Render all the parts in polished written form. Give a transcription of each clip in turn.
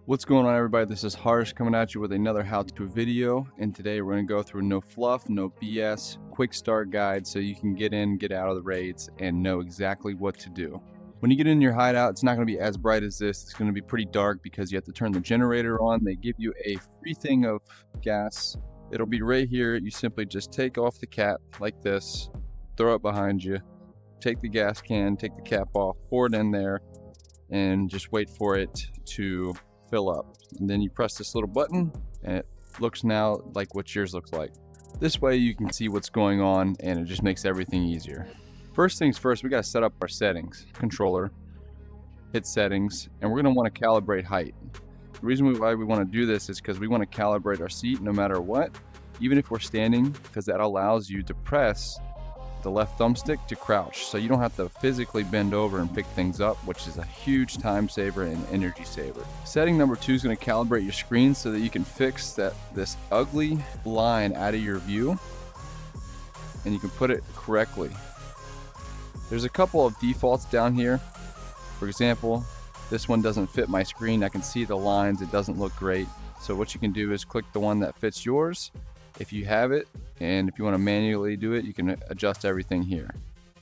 What's going on, everybody? This is Harsh coming at you with another how-to video, and today we're going to go through no fluff, no BS, quick start guide so you can get in, get out of the raids, and know exactly what to do. When you get in your hideout, it's not going to be as bright as this. It's going to be pretty dark because you have to turn the generator on. They give you a free thing of gas. It'll be right here. You simply just take off the cap like this, throw it behind you, take the gas can, take the cap off, pour it in there, and just wait for it to fill up. And then you press this little button and it looks now like what yours looks like. This way you can see what's going on and it just makes everything easier. First things first, we got to set up our settings. Controller, hit settings, and we're going to want to calibrate height. The reason why we want to do this is because we want to calibrate our seat no matter what, even if we're standing, because that allows you to press the left thumbstick to crouch, so you don't have to physically bend over and pick things up, which is a huge time saver and energy saver. Setting number 2 is going to calibrate your screen so that you can fix this ugly line out of your view, and you can put it correctly. There's a couple of defaults down here. For example, this one doesn't fit my screen. I can see the lines. It doesn't look great. So what you can do is click the one that fits yours if you have it, and if you want to manually do it, you can adjust everything here.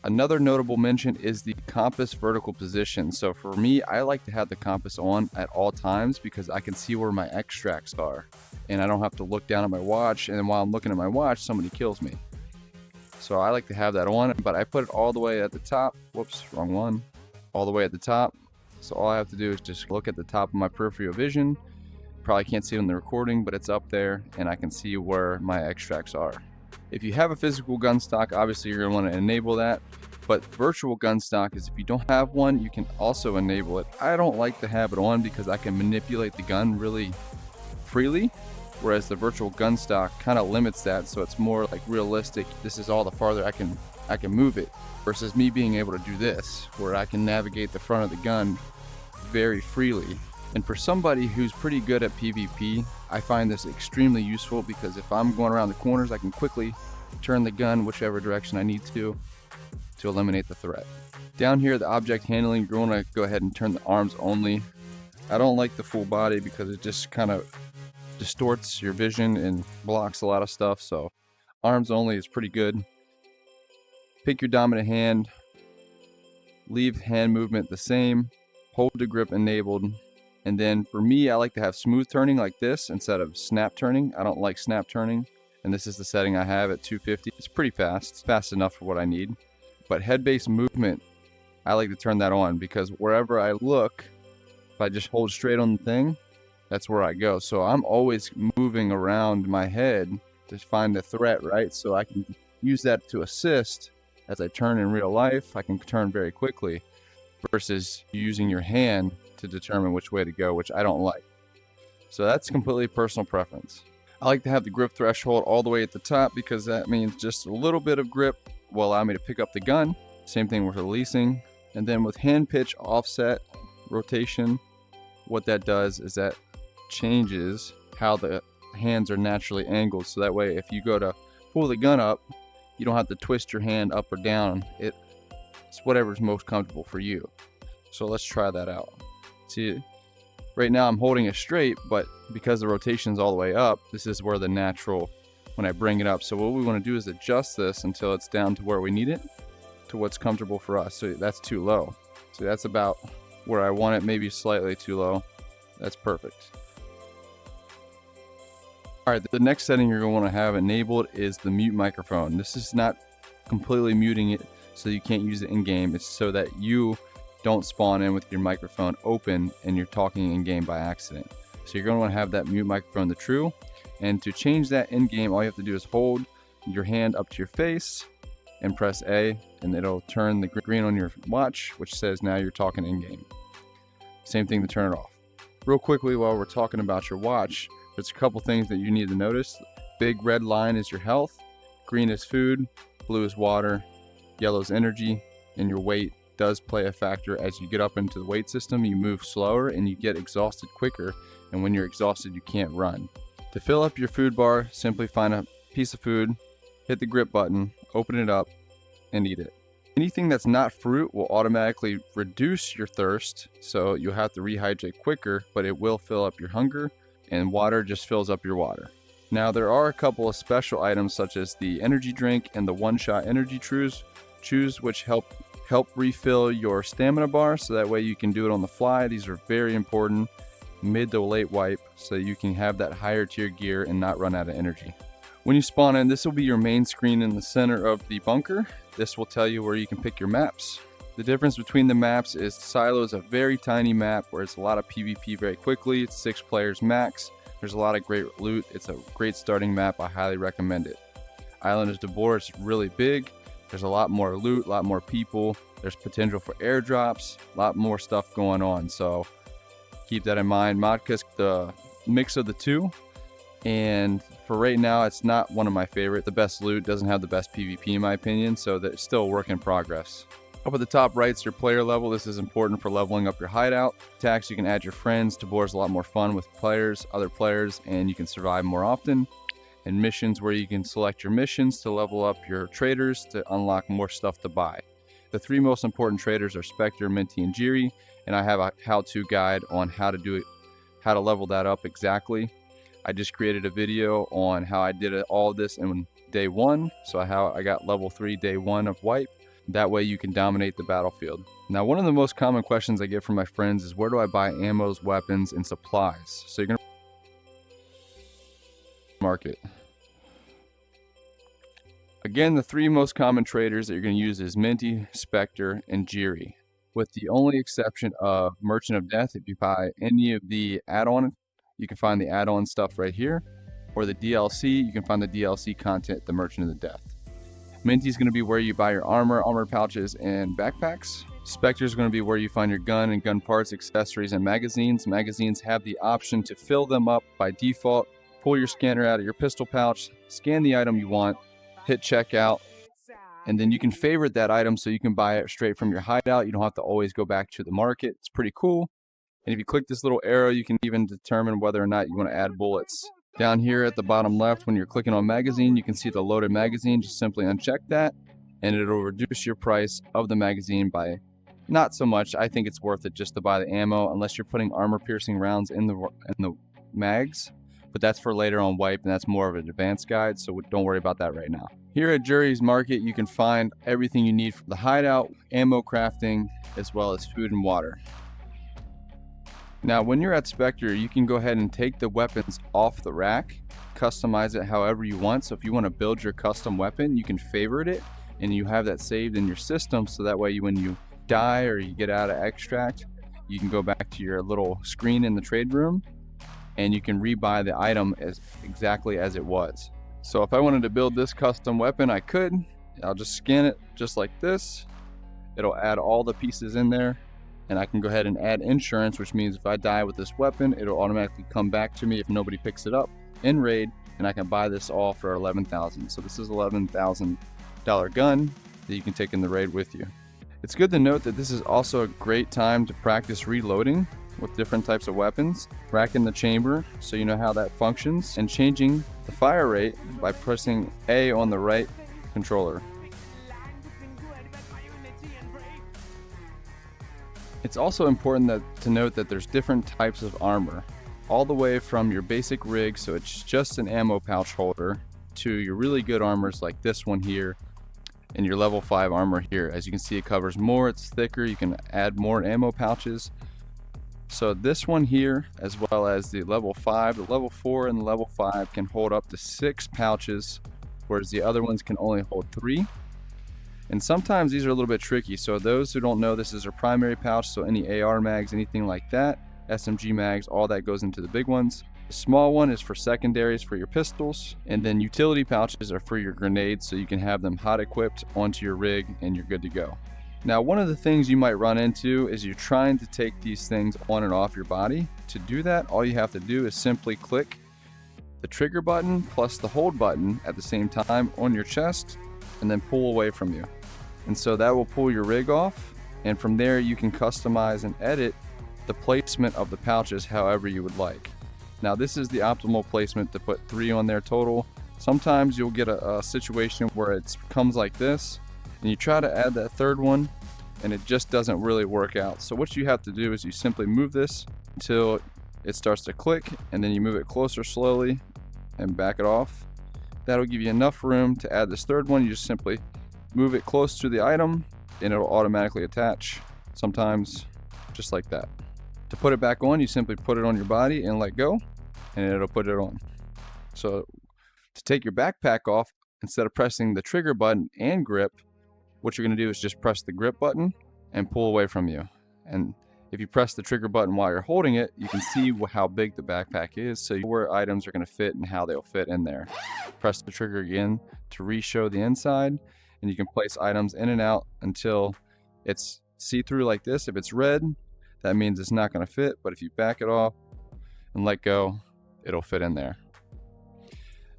Another notable mention is the compass vertical position. So for me, I like to have the compass on at all times because I can see where my extracts are and I don't have to look down at my watch, and then while I'm looking at my watch, somebody kills me. So I like to have that on, but I put it all the way at the top. Whoops, wrong one. All the way at the top. So all I have to do is just look at the top of my peripheral vision. Probably can't see it in the recording, but it's up there and I can see where my extracts are. If you have a physical gun stock, obviously you're going to want to enable that, but virtual gun stock is if you don't have one, you can also enable it. I don't like to have it on because I can manipulate the gun really freely, whereas the virtual gun stock kind of limits that, so it's more like realistic. This is all the farther I can move it, versus me being able to do this, where I can navigate the front of the gun very freely. And for somebody who's pretty good at PvP, I find this extremely useful because if I'm going around the corners, I can quickly turn the gun whichever direction I need to eliminate the threat. Down here, the object handling, you're going to go ahead and turn the arms only. I don't like the full body because it just kind of distorts your vision and blocks a lot of stuff, so arms only is pretty good. Pick your dominant hand, leave hand movement the same, hold the grip enabled. And then for me, I like to have smooth turning like this instead of snap turning. I don't like snap turning. And this is the setting I have at 250. It's pretty fast. It's fast enough for what I need. But head-based movement, I like to turn that on because wherever I look, if I just hold straight on the thing, that's where I go. So I'm always moving around my head to find the threat, right? So I can use that to assist as I turn in real life. I can turn very quickly versus using your hand to determine which way to go, which I don't like. So that's completely personal preference. I like to have the grip threshold all the way at the top because that means just a little bit of grip will allow me to pick up the gun. Same thing with releasing. And then with hand pitch, offset, rotation, what that does is that changes how the hands are naturally angled. So that way, if you go to pull the gun up, you don't have to twist your hand up or down. It's whatever's most comfortable for you. So let's try that out. See, right now I'm holding it straight, but because the rotation is all the way up, this is where the natural, when I bring it up. So what we want to do is adjust this until it's down to where we need it, to what's comfortable for us. So that's too low. So that's about where I want it, maybe slightly too low. That's perfect. All right, the next setting you're going to want to have enabled is the mute microphone. This is not completely muting it so you can't use it in game. It's so that you don't spawn in with your microphone open and you're talking in game by accident. So you're going to want to have that mute microphone to true. And to change that in game, all you have to do is hold your hand up to your face and press A, and it'll turn the green on your watch, which says now you're talking in game. Same thing to turn it off. Real quickly, while we're talking about your watch, there's a couple things that you need to notice. Big red line is your health, green is food, blue is water, yellow is energy, and your weight does play a factor. As you get up into the weight system, you move slower and you get exhausted quicker, and when you're exhausted you can't run. To fill up your food bar, simply find a piece of food, hit the grip button, open it up, and eat it. Anything that's not fruit will automatically reduce your thirst, so you'll have to rehydrate quicker, but it will fill up your hunger, and water just fills up your water. Now there are a couple of special items such as the energy drink and the one-shot energy chews, which help refill your stamina bar, so that way you can do it on the fly. These are very important mid to late wipe, so you can have that higher tier gear and not run out of energy. When you spawn in, this will be your main screen in the center of the bunker. This will tell you where you can pick your maps. The difference between the maps is Silo is a very tiny map where it's a lot of PvP very quickly. It's 6 players max. There's a lot of great loot. It's a great starting map. I highly recommend it. Island of Tabor is really big. There's a lot more loot, a lot more people. There's potential for airdrops, a lot more stuff going on. So keep that in mind. Modka's the mix of the two. And for right now, it's not one of my favorite. The best loot doesn't have the best PvP in my opinion, so that's still a work in progress. Up at the top right is your player level. This is important for leveling up your hideout. Attacks, you can add your friends. Tabor is a lot more fun with other players, and you can survive more often. And missions, where you can select your missions to level up your traders to unlock more stuff to buy. The 3 most important traders are Spectre, Minty, and Jiri, and I have a how-to guide on how to do it, how to level that up exactly. I just created a video on how I did all of this in day 1, so how I got level 3 day 1 of wipe. That way you can dominate the battlefield. Now, one of the most common questions I get from my friends is, where do I buy ammos, weapons, and supplies? So you're going to market. Again, the 3 most common traders that you're going to use is Minty, Spectre, and Jiri, with the only exception of Merchant of Death. If you buy any of the add-on, you can find the add-on stuff right here, or the DLC, you can find the DLC content at the Merchant of the Death. Minty is going to be where you buy your armor pouches, and backpacks. Spectre is going to be where you find your gun and gun parts, accessories, and magazines. Magazines have the option to fill them up by default. Pull your scanner out of your pistol pouch, scan the item you want, hit checkout, and then you can favorite that item so you can buy it straight from your hideout. You don't have to always go back to the market. It's pretty cool. And if you click this little arrow, you can even determine whether or not you want to add bullets. Down here at the bottom left, when you're clicking on magazine, you can see the loaded magazine. Just simply uncheck that, and it'll reduce your price of the magazine by not so much. I think it's worth it just to buy the ammo, unless you're putting armor-piercing rounds in the mags. But that's for later on wipe, and that's more of an advanced guide, so don't worry about that right now. Here at Jiri's Market, you can find everything you need for the hideout, ammo crafting, as well as food and water. Now, when you're at Spectre, you can go ahead and take the weapons off the rack, customize it however you want. So if you want to build your custom weapon, you can favorite it, and you have that saved in your system, so that way when you die or you get out of extract, you can go back to your little screen in the trade room, and you can rebuy the item exactly as it was. So if I wanted to build this custom weapon, I could. I'll just scan it just like this. It'll add all the pieces in there. And I can go ahead and add insurance, which means if I die with this weapon, it'll automatically come back to me if nobody picks it up in raid, and I can buy this all for $11,000. So this is $11,000 gun that you can take in the raid with you. It's good to note that this is also a great time to practice reloading with different types of weapons, racking the chamber so you know how that functions, and changing the fire rate by pressing A on the right controller. It's also important to note that there's different types of armor, all the way from your basic rig, so it's just an ammo pouch holder, to your really good armors like this one here, and your level 5 armor here. As you can see, it covers more, it's thicker, you can add more ammo pouches. So this one here, as well as the level 5, the level 4 and the level 5 can hold up to 6 pouches, whereas the other ones can only hold 3. And sometimes these are a little bit tricky, so those who don't know, this is our primary pouch, so any AR mags, anything like that, SMG mags, all that goes into the big ones. The small one is for secondaries for your pistols, and then utility pouches are for your grenades, so you can have them hot equipped onto your rig and you're good to go. Now, one of the things you might run into is you're trying to take these things on and off your body. To do that, all you have to do is simply click the trigger button plus the hold button at the same time on your chest, and then pull away from you. And so that will pull your rig off, and from there you can customize and edit the placement of the pouches however you would like. Now, this is the optimal placement to put 3 on there total. Sometimes you'll get a situation where it comes like this, and you try to add that third one and it just doesn't really work out. So what you have to do is you simply move this until it starts to click, and then you move it closer slowly and back it off. That'll give you enough room to add this third one. You just simply move it close to the item and it'll automatically attach, sometimes just like that. To put it back on, you simply put it on your body and let go, and it'll put it on. So to take your backpack off, instead of pressing the trigger button and grip, what you're going to do is just press the grip button and pull away from you. And if you press the trigger button while you're holding it, you can see how big the backpack is, so you know where items are going to fit and how they'll fit in there. Press the trigger again to re-show the inside, and you can place items in and out until it's see-through like this. If it's red, that means it's not going to fit, but if you back it off and let go, it'll fit in there.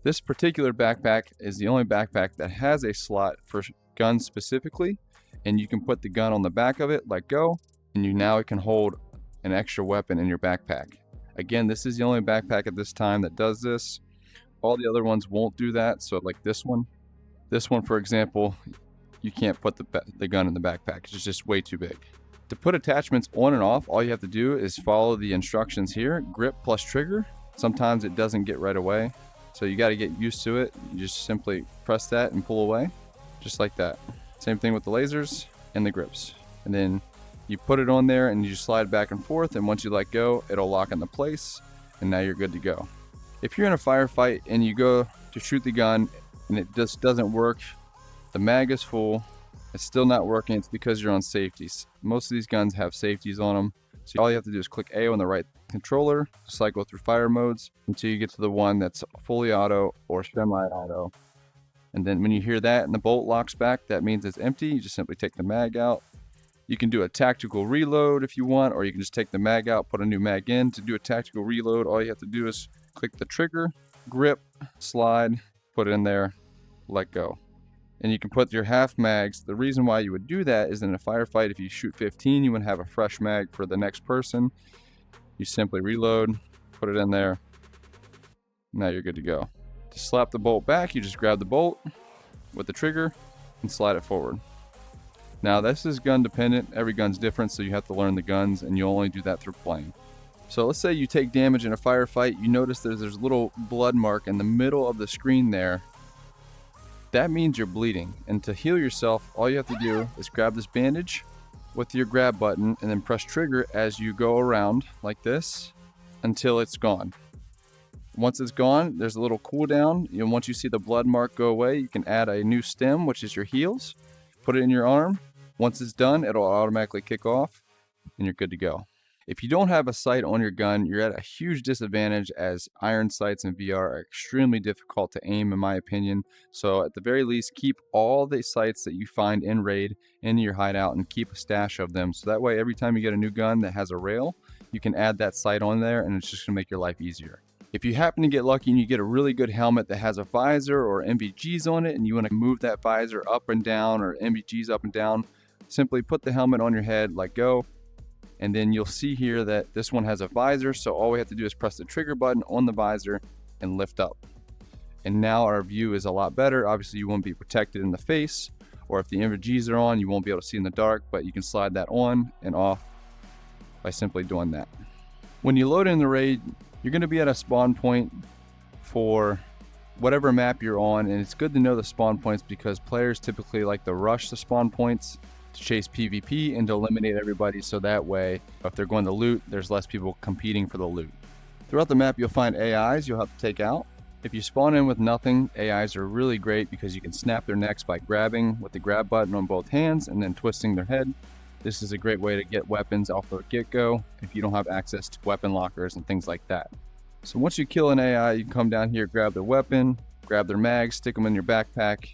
This particular backpack is the only backpack that has a slot for guns specifically, and you can put the gun on the back of it, let go, and now it can hold an extra weapon in your backpack. Again, this is the only backpack at this time that does this. All the other ones won't do that. So like this one for example, you can't put the gun in the backpack. It's just way too big. To put attachments on and off, all you have to do is follow the instructions here. Grip plus trigger. Sometimes it doesn't get right away, so you got to get used to it. You just simply press that and pull away, just like that. Same thing with the lasers and the grips. And then you put it on there and you slide back and forth, and once you let go, it'll lock into place, and now you're good to go. If you're in a firefight and you go to shoot the gun and it just doesn't work, the mag is full, it's still not working, it's because you're on safeties. Most of these guns have safeties on them, so all you have to do is click A on the right controller, cycle through fire modes until you get to the one that's fully auto or semi-auto. And then when you hear that and the bolt locks back, that means it's empty. You just simply take the mag out. You can do a tactical reload if you want, or you can just take the mag out, put a new mag in. To do a tactical reload, all you have to do is click the trigger, grip, slide, put it in there, let go. And you can put your half mags. The reason why you would do that is in a firefight, if you shoot 15, you would have a fresh mag for the next person. You simply reload, put it in there. Now you're good to go. To slap the bolt back, you just grab the bolt with the trigger and slide it forward. Now this is gun dependent. Every gun's different, so you have to learn the guns, and you only do that through playing. So let's say you take damage in a firefight. You notice there's a little blood mark in the middle of the screen there. That means you're bleeding. And to heal yourself, all you have to do is grab this bandage with your grab button and then press trigger as you go around like this until it's gone. Once it's gone, there's a little cooldown. Once you see the blood mark go away, you can add a new stem, which is your heals. Put it in your arm. Once it's done, it'll automatically kick off and you're good to go. If you don't have a sight on your gun, you're at a huge disadvantage, as iron sights in VR are extremely difficult to aim, in my opinion. So at the very least, keep all the sights that you find in raid in your hideout and keep a stash of them. So that way, every time you get a new gun that has a rail, you can add that sight on there, and it's just gonna make your life easier. If you happen to get lucky and you get a really good helmet that has a visor or NVGs on it, and you want to move that visor up and down or NVGs up and down, simply put the helmet on your head, let go, and then you'll see here that this one has a visor, so all we have to do is press the trigger button on the visor and lift up. And now our view is a lot better. Obviously you won't be protected in the face, or if the NVGs are on, you won't be able to see in the dark, but you can slide that on and off by simply doing that. When you load in the raid, you're going to be at a spawn point for whatever map you're on, and it's good to know the spawn points because players typically like to rush the spawn points to chase PvP and to eliminate everybody, so that way if they're going to loot, there's less people competing for the loot. Throughout the map you'll find AIs you'll have to take out. If you spawn in with nothing, AIs are really great because you can snap their necks by grabbing with the grab button on both hands and then twisting their head. This is a great way to get weapons off the get-go if you don't have access to weapon lockers and things like that. So once you kill an AI, you can come down here, grab their weapon, grab their mags, stick them in your backpack,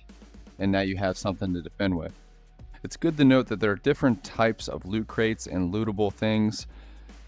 and now you have something to defend with. It's good to note that there are different types of loot crates and lootable things.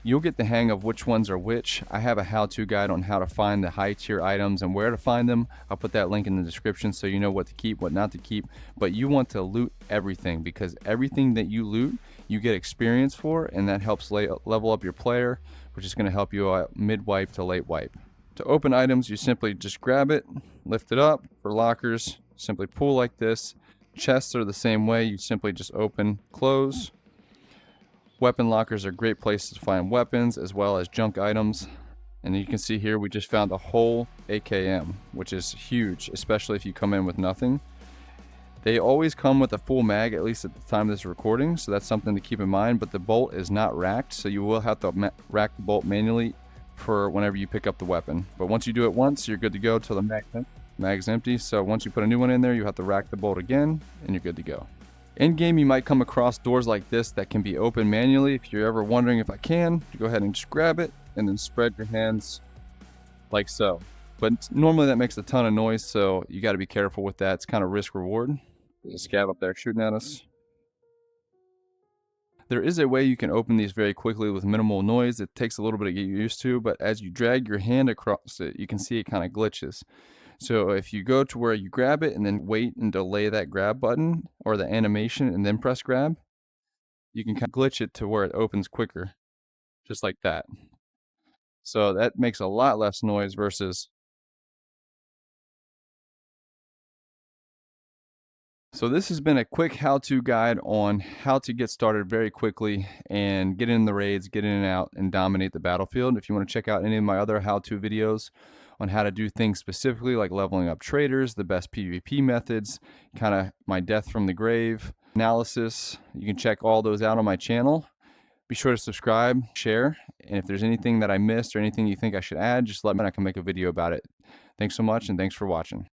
You'll get the hang of which ones are which. I have a how-to guide on how to find the high tier items and where to find them. I'll put that link in the description so you know what to keep, what not to keep. But you want to loot everything, because everything that you loot, you get experience for, and that helps level up your player, which is going to help you out mid-wipe to late wipe. To open items, you simply just grab it, lift it up. For lockers, simply pull like this, Chests are the same way. You simply just open, close. Weapon lockers are great places to find weapons as well as junk items. And you can see here we just found a whole AKM, which is huge, especially if you come in with nothing. They always come with a full mag, at least at the time of this recording, so that's something to keep in mind, but the bolt is not racked, so you will have to rack the bolt manually for whenever you pick up the weapon. But once you do it once, you're good to go till the mag's empty, so once you put a new one in there, you have to rack the bolt again, and you're good to go. In game, you might come across doors like this that can be opened manually. If you're ever wondering if I can, go ahead and just grab it, and then spread your hands like so. But normally that makes a ton of noise, so you got to be careful with that. It's kind of risk reward. There's a scab up there shooting at us. There is a way you can open these very quickly with minimal noise. It takes a little bit to get used to, but as you drag your hand across it, you can see it kind of glitches. So if you go to where you grab it and then wait and delay that grab button or the animation and then press grab, you can kind of glitch it to where it opens quicker, just like that. So that makes a lot less noise versus. So this has been a quick how-to guide on how to get started very quickly and get in the raids, get in and out, and dominate the battlefield. If you want to check out any of my other how-to videos on how to do things specifically like leveling up traders, the best PvP methods, kind of my death from the grave analysis, you can check all those out on my channel. Be sure to subscribe, share, and if there's anything that I missed or anything you think I should add, just let me know. I can make a video about it. Thanks so much, and thanks for watching.